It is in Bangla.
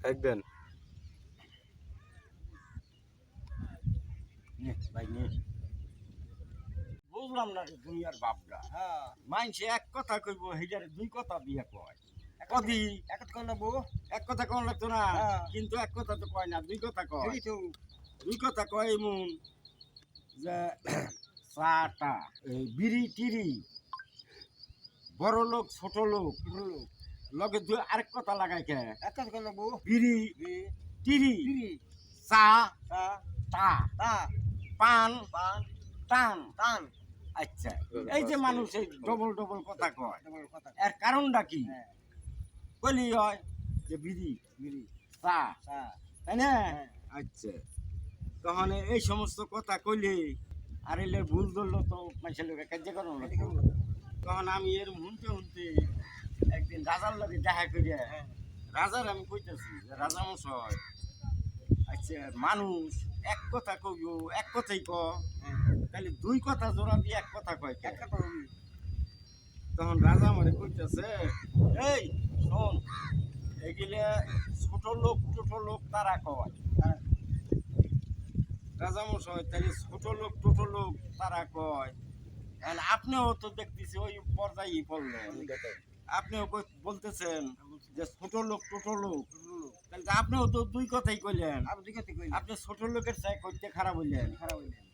একদম ভাই নে বুঝলাম না রে দুনিয়ার বাপরা হ্যাঁ মাইনসে এক কথা কইব হেজারে দুই কথা দিয়া কয় এক কদি এক কোন না বউ এক কথা কন লাগতো না হ্যাঁ। কিন্তু এক কথা তো কয় না দুই কথা কয় হেরি তো দুই কথা কয় এমন যে চাটা এই বিড়ি টিরি বড় লোক ছোট লোক হলো লগে দুই আরেক কথা লাগাই কে এক কোন না বউ বিড়ি বি টিরি বিড়ি চা তা টা তা পান পান টান টান আচ্ছা এই যে মানুষ এই ডবল ডবল কথা কয় তোমার কথা এর কারণটা কি হ্যাঁ বলি হয় যে বিড়ি বিড়ি চা তা তাই না হ্যাঁ। আচ্ছা তখন এই সমস্ত কথা কইলে আর এলে ভুল ধরলো তো মানুষের লোকে কার্য করো না এদিকে বলো। তখন আমি এর শুনতে শুনতে একদিন রাজার লগে দেখা করিয়া হ্যাঁ রাজার আমি কইতেছি যে রাজা মশাই আচ্ছা মানুষ এক কথা কইব এক কথাই ক হ্যাঁ তাহলে দুই কথা জোড়া দিয়ে এক কথা কয় কে? এক কথা বলি তখন রাজা আমারে কইতেছে এই শোন এগুলা ছোট লোক তারা কয় হ্যাঁ রাজা মশাই তাহলে ছোট লোক তারা কয় এখন আপনিও তো দেখতেছি ওই পর্যায়ে পড়লেন আপনিও বলতেছেন যে ছোট লোক তাহলে তো আপনিও তো দুই কথাই কইলেন আপনি দিকে কই আপনি ছোট লোকের চাই করতে খারাপ হইলেন খারাপ হইলেন